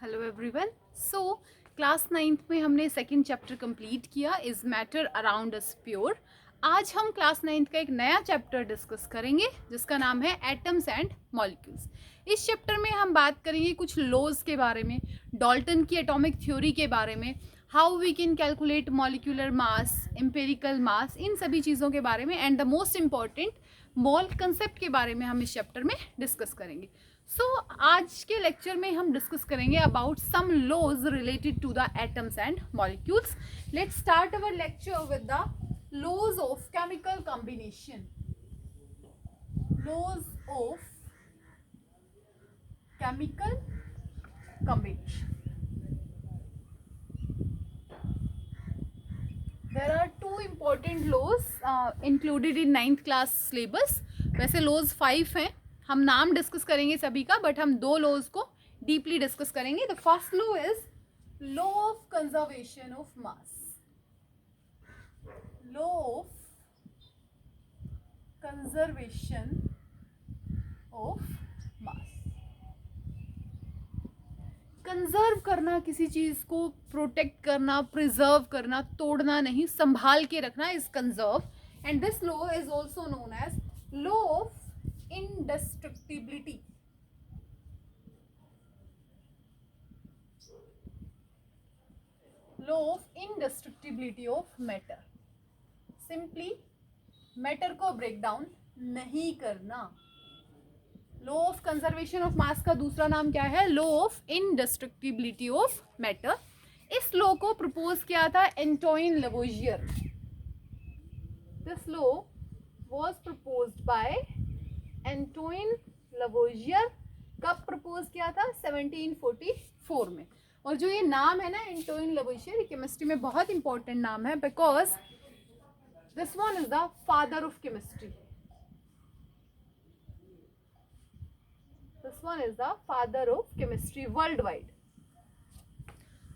Hello everyone. So class 9th में हमने second chapter complete किया, is matter around us pure. आज हम क्लास 9th का एक नया चैप्टर डिस्कस करेंगे जिसका नाम है एटम्स एंड मॉलिक्यूल्स। इस चैप्टर में हम बात करेंगे कुछ लॉज के बारे में, डाल्टन की एटॉमिक थ्योरी के बारे में, how we can calculate molecular mass, empirical mass, इन सभी चीज़ों के बारे में, and the most important mole concept के बारे में हम इस चैप्टर में डिस्कस करेंगे। आज के लेक्चर में हम डिस्कस करेंगे about some laws related to the atoms and molecules. Let's start our lecture with the laws of chemical combination. Laws of chemical combination. There are two important laws included in 9th class syllabus. वैसे laws 5 हैं, हम नाम discuss करेंगे सभी का, but हम दो laws को डीपली डिस्कस करेंगे। The first law is law of conservation of mass. Law of conservation of mass. Conserve करना, किसी चीज को प्रोटेक्ट करना, प्रिजर्व करना, तोड़ना नहीं, संभाल के रखना is conserve. And this law is also known as law of indestructibility. Law of indestructibility of matter. Simply matter को break down नहीं करना। Law of conservation of mass का दूसरा नाम क्या है? Law of indestructibility of matter. इस law को प्रपोज किया था Antoine Lavoisier. This law was proposed by Antoine Lavoisier. कब प्रपोज किया था? 1744 में। और जो ये नाम है ना एंटोइन लवोइजियर, ये केमिस्ट्री में बहुत इंपॉर्टेंट नाम है because this one is the father of chemistry. This one is the father of chemistry world wide.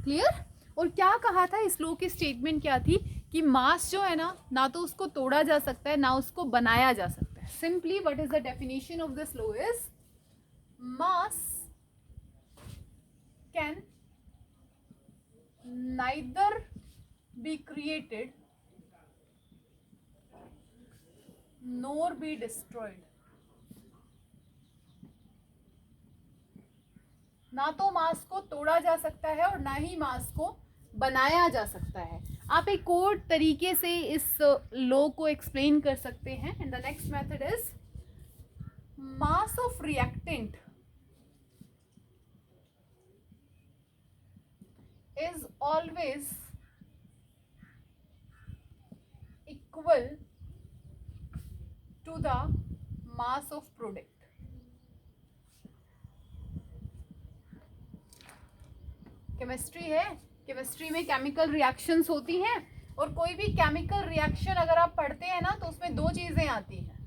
Clear? और क्या कहा था इस लॉ की स्टेटमेंट क्या थी कि मास जो है ना तो उसको तोड़ा जा सकता है ना उसको बनाया जा सकता है। Simply, what is the definition of this law is mass can neither be created nor be destroyed. ना तो मास को तोड़ा जा सकता है और ना ही मास को बनाया जा सकता है। आप एक और तरीके से इस लॉ को एक्सप्लेन कर सकते हैं। And the next method is mass of reactant is always equal to the mass of product. Chemistry है, केमिस्ट्री में केमिकल रिएक्शंस होती हैं और कोई भी केमिकल रिएक्शन अगर आप पढ़ते हैं ना तो उसमें दो चीजें आती हैं।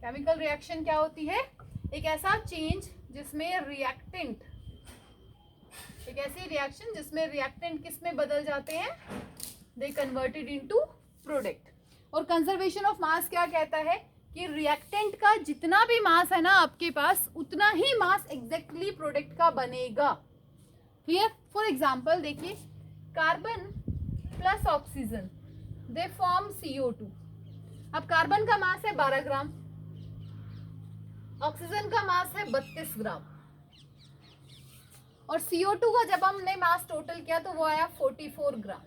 केमिकल रिएक्शन क्या होती है? एक ऐसा चेंज जिसमें रिएक्टेंट, एक ऐसी रिएक्शन जिसमें रिएक्टेंट किस में बदल जाते हैं? They converted into product. और कंजर्वेशन ऑफ मास क्या कहता है कि रिएक्टेंट का जितना भी मास है ना आपके पास, उतना ही मास एग्जैक्टली प्रोडक्ट का बनेगा। क्लियर? फॉर एग्जाम्पल देखिए, carbon plus oxygen they form CO2। अब कार्बन का मास है 12 ग्राम, ऑक्सीजन का मास है 32 ग्राम, और CO2 का जब हमने मास टोटल किया तो वो आया 44 ग्राम।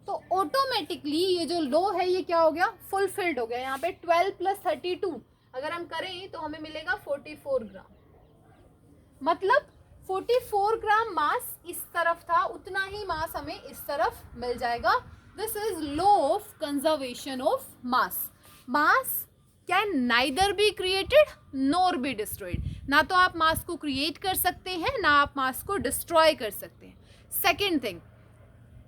तो ऑटोमेटिकली ये जो लॉ है ये क्या हो गया? फुलफिल्ड हो गया। यहाँ पे 12 + 32 अगर हम करें तो हमें मिलेगा 44 ग्राम। मतलब 44 ग्राम मास इस तरफ था, उतना ही मास हमें इस तरफ मिल जाएगा। This is law of conservation of mass. Mass can neither be created nor be destroyed. ना तो आप मास को क्रिएट कर सकते हैं ना आप मास को डिस्ट्रॉय कर सकते हैं। सेकेंड थिंग,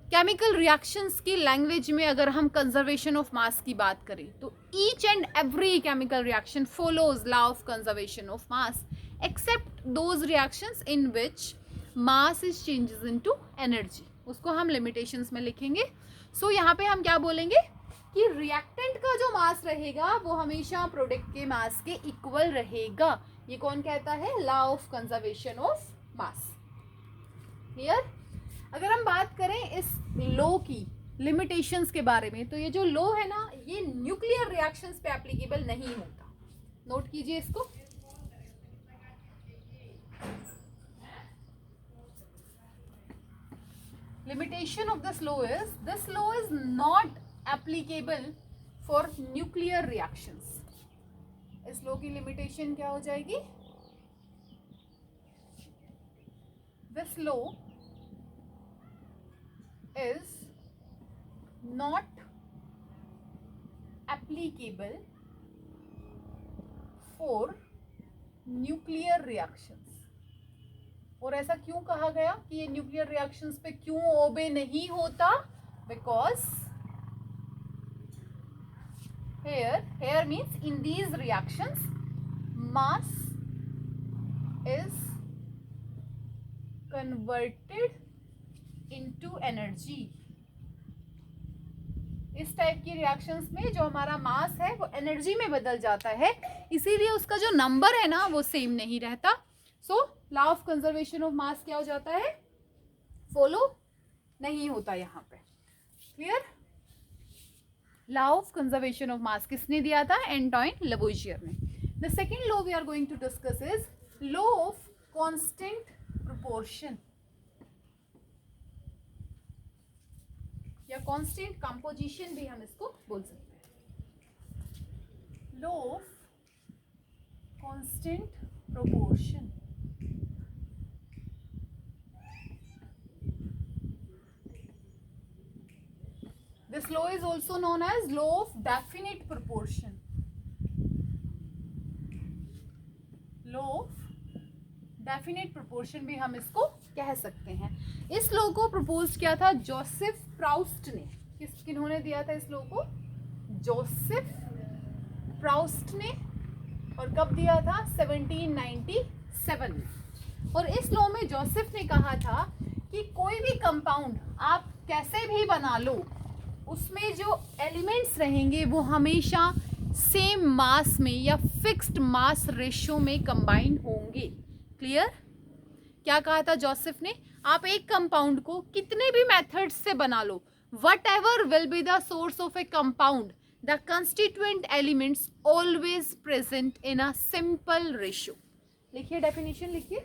केमिकल रिएक्शंस की लैंग्वेज में अगर हम कंजर्वेशन ऑफ मास की बात करें तो each and every chemical reaction follows law of conservation of mass except those reactions in which mass is changes into energy। उसको हम limitations में लिखेंगे। So यहाँ पे हम क्या बोलेंगे? कि रिएक्टेंट का जो मास रहेगा वो हमेशा प्रोडक्ट के मास के इक्वल रहेगा। ये कौन कहता है? Law of conservation of mass. Clear? अगर हम बात करें इस लॉ की लिमिटेशंस के बारे में, तो ये जो लॉ है ना, ये न्यूक्लियर रिएक्शंस पे एप्लीकेबल नहीं होता। नोट कीजिए इसको। Limitation of this law is not applicable for nuclear reactions. इस law की limitation क्या हो जाएगी? This law is not applicable for nuclear reactions. और ऐसा क्यों कहा गया कि ये न्यूक्लियर रिएक्शंस पे क्यों ओबे नहीं होता? Because here means in these reactions mass is converted into energy. इस टाइप की रिएक्शंस में जो हमारा मास है वो एनर्जी में बदल जाता है, इसीलिए उसका जो नंबर है ना वो सेम नहीं रहता। So law of conservation of mass क्या हो जाता है? फॉलो नहीं होता यहाँ पे। Clear? Law of conservation of mass किसने दिया था? एंटोइन लवोइजियर ने। The second law we are going to discuss is law of constant proportion या कांस्टेंट कंपोजिशन भी हम इसको बोल सकते हैं। Law of constant proportion. This law is also known as law of definite proportion. Law of definite proportion भी हम इसको कह सकते हैं। इस लॉ को प्रपोज किया था जोसेफ प्राउस्ट ने। किन्होंने दिया था इस लॉ को? जोसेफ प्राउस्ट ने। और कब दिया था? 1797 में। और इस लॉ में जोसेफ ने कहा था कि कोई भी कंपाउंड आप कैसे भी बना लो, उसमें जो एलिमेंट्स रहेंगे वो हमेशा सेम मास में या फिक्स्ड मास रेशियो में कंबाइन होंगे। क्लियर? क्या कहा था जोसेफ ने? आप एक कंपाउंड को कितने भी मेथड्स से बना लो, whatever will be the source of a compound, the constituent elements always present in a simple ratio. लिखिए डेफिनेशन, लिखिए।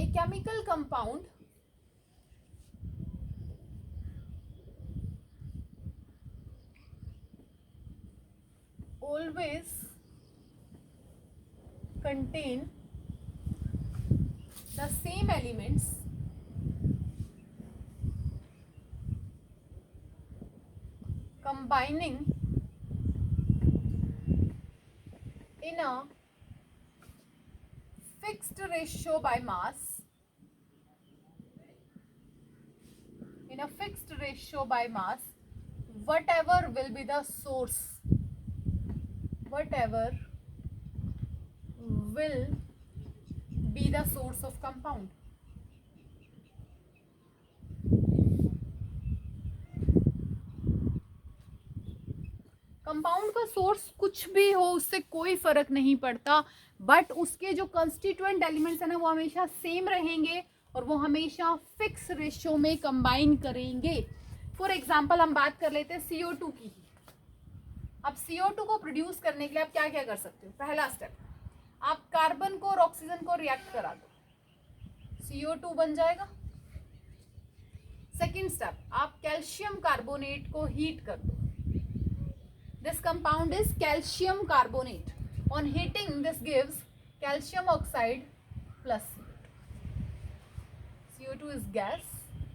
A chemical compound always contain the same elements combining in a fixed ratio by mass, in a fixed ratio by mass, whatever will be the source, whatever will be the source of compound. Compound का source कुछ भी हो उससे कोई फर्क नहीं पड़ता, but उसके जो कंस्टिट्यूएंट एलिमेंट्स है ना वो हमेशा सेम रहेंगे और वो हमेशा फिक्स रेशियो में कंबाइन करेंगे। फॉर एग्जांपल हम बात कर लेते हैं CO2 की। अब CO2 को प्रोड्यूस करने के लिए आप क्या क्या कर सकते हो? पहला स्टेप, आप कार्बन को और ऑक्सीजन को रिएक्ट करा दो, CO2 बन जाएगा। सेकेंड स्टेप, आप कैल्शियम कार्बोनेट को हीट कर दो। This compound is calcium carbonate. On heating this gives calcium oxide plus CO2 is gas,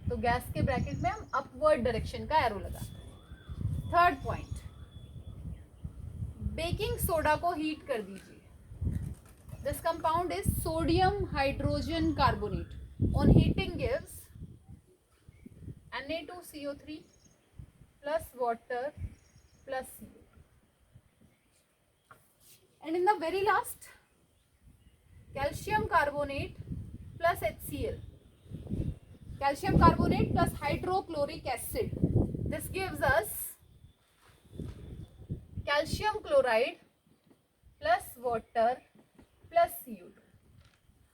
तो गैस के ब्रैकेट में हम अपवर्ड डायरेक्शन का एरो लगाते हैं। थर्ड पॉइंट, बेकिंग सोडा को हीट कर दीजिए। This compound is sodium hydrogen carbonate. On heating gives Na2CO3 plus water plus CO2। And in the very last, calcium carbonate plus HCl, calcium carbonate plus hydrochloric acid this gives us calcium chloride plus water plus CO2।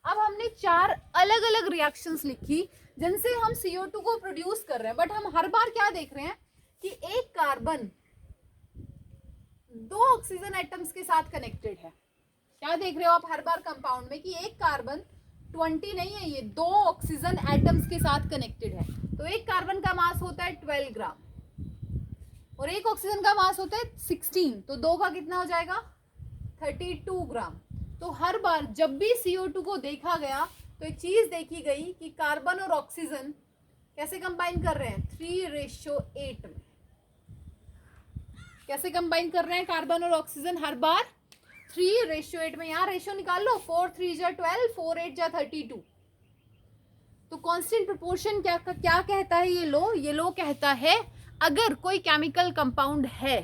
अब हमने 4 अलग अलग reactions लिखी जिनसे हम CO2 को produce कर रहे हैं, बट हम हर बार क्या देख रहे हैं कि एक कार्बन 2 ऑक्सीजन एटम्स के साथ कनेक्टेड है। क्या देख रहे हो आप हर बार कंपाउंड में कि एक कार्बन 20 नहीं है, ये 2 ऑक्सीजन एटम्स के साथ कनेक्टेड है। तो एक कार्बन का मास होता है 12 ग्राम और एक ऑक्सीजन का मास होता है 16, तो 2 का कितना हो जाएगा 32 ग्राम। तो हर बार जब भी CO2 को देखा गया तो एक चीज देखी गई कि कार्बन और ऑक्सीजन कैसे कंबाइन कर रहे हैं 3:8 में। कैसे कंबाइन कर रहे हैं कार्बन और ऑक्सीजन हर बार 3:8 में। यहाँ रेशियो निकाल लो, 4 3 जा 12, 4 8 जा 32। तो कांस्टेंट प्रोपोर्शन क्या कहता है ये लो कहता है अगर कोई केमिकल कंपाउंड है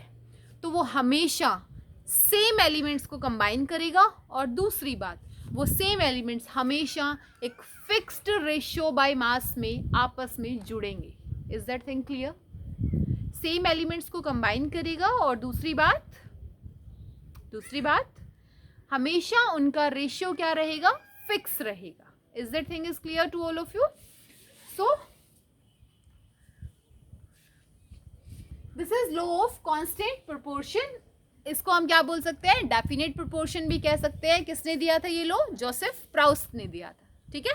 तो वो हमेशा सेम एलिमेंट्स को कंबाइन करेगा, और दूसरी बात वो सेम एलिमेंट्स हमेशा एक फिक्स्ड रेशियो बाय मास में आपस में जुड़ेंगे। Is that thing clear? Same elements को कंबाइन करेगा और दूसरी बात हमेशा उनका रेशियो क्या रहेगा फिक्स रहेगा। Is that thing is clear to all of you? So this is law of constant proportion. इसको हम क्या बोल सकते हैं डेफिनेट प्रोपोर्शन भी कह सकते हैं। किसने दिया था ये लॉ? जोसेफ प्राउस्ट ने दिया था। ठीक है,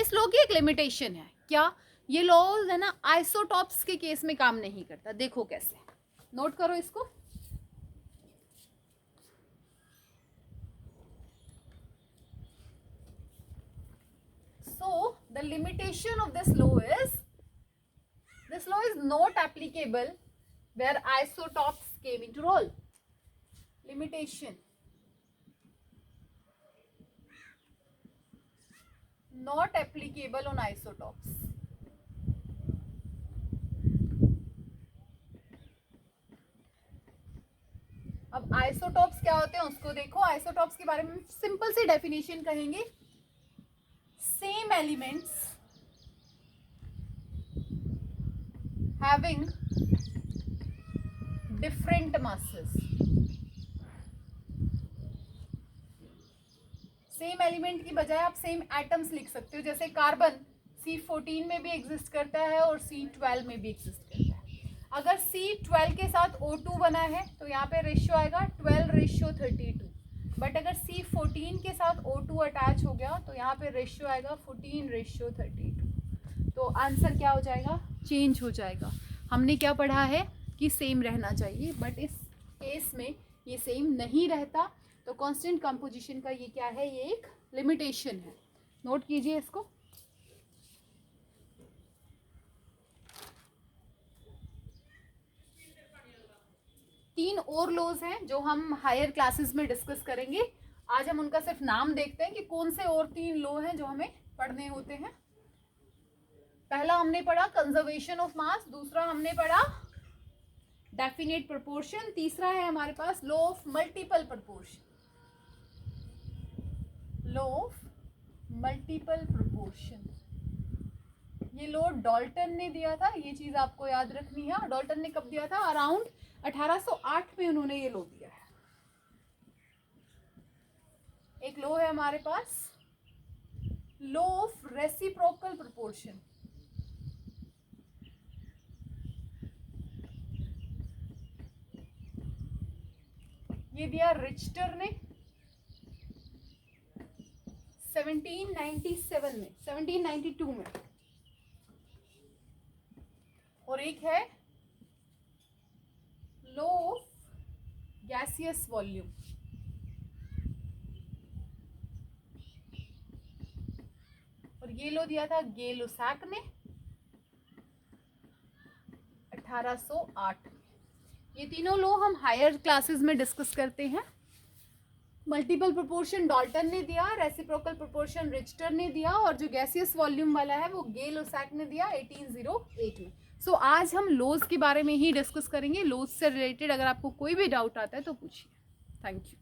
इस लॉ की एक लिमिटेशन है। क्या? ये लॉ है ना आइसोटॉप्स के केस में काम नहीं करता। देखो कैसे, नोट करो इसको। So the limitation of this law is not applicable where isotopes came into role. Limitation, not applicable on isotopes. अब आइसोटॉप्स क्या होते हैं उसको देखो। आइसोटॉप्स के बारे में सिंपल सी डेफिनेशन कहेंगे, same elements having different masses। Same element की बजाय आप सेम एटम्स लिख सकते हो। जैसे कार्बन C14 में भी एग्जिस्ट करता है और C12 में भी एग्जिस्ट करता है। अगर C12 के साथ O2 बना है तो यहाँ पे रेशियो आएगा 12:32, बट अगर C14 के साथ O2 अटैच हो गया तो यहाँ पे रेशियो आएगा 14:32। तो आंसर क्या हो जाएगा? चेंज हो जाएगा। हमने क्या पढ़ा है कि सेम रहना चाहिए, बट इस केस में ये सेम नहीं रहता। तो कांस्टेंट कंपोजिशन का ये क्या है? ये एक लिमिटेशन है। नोट कीजिए इसको। तीन और लॉज हैं जो हम हायर क्लासेस में डिस्कस करेंगे। आज हम उनका सिर्फ नाम देखते हैं कि कौन से और 3 लॉ हैं जो हमें पढ़ने होते हैं। पहला हमने पढ़ा कंजर्वेशन ऑफ मास, दूसरा हमने पढ़ा डेफिनेट प्रोपोर्शन, तीसरा है हमारे पास law of multiple proportion. Law of multiple proportion, ये लॉ डाल्टन ने दिया था। ये चीज आपको याद रखनी है। डाल्टन ने कब दिया था? अराउंड 1808 में उन्होंने ये लॉ दिया है। एक लॉ है हमारे पास लॉ ऑफ रेसिप्रोकल प्रोपोर्शन। ये दिया रिचटर ने 1797 में, 1792 में। और एक है लॉ ऑफ गैसियस वॉल्यूम। और ये लॉ दिया था गे-लुसाक ने 1808। ये तीनों लॉ हम हायर क्लासेस में डिस्कस करते हैं। मल्टीपल प्रोपोर्शन डाल्टन ने दिया, रेसिप्रोकल प्रोपोर्शन रिचटर ने दिया, और जो गैसियस वॉल्यूम वाला है वो गे-लुसाक ने दिया 1808 में। सो आज हम लॉज के बारे में ही डिस्कस करेंगे। लॉज से रिलेटेड अगर आपको कोई भी डाउट आता है तो पूछिए। Thank you.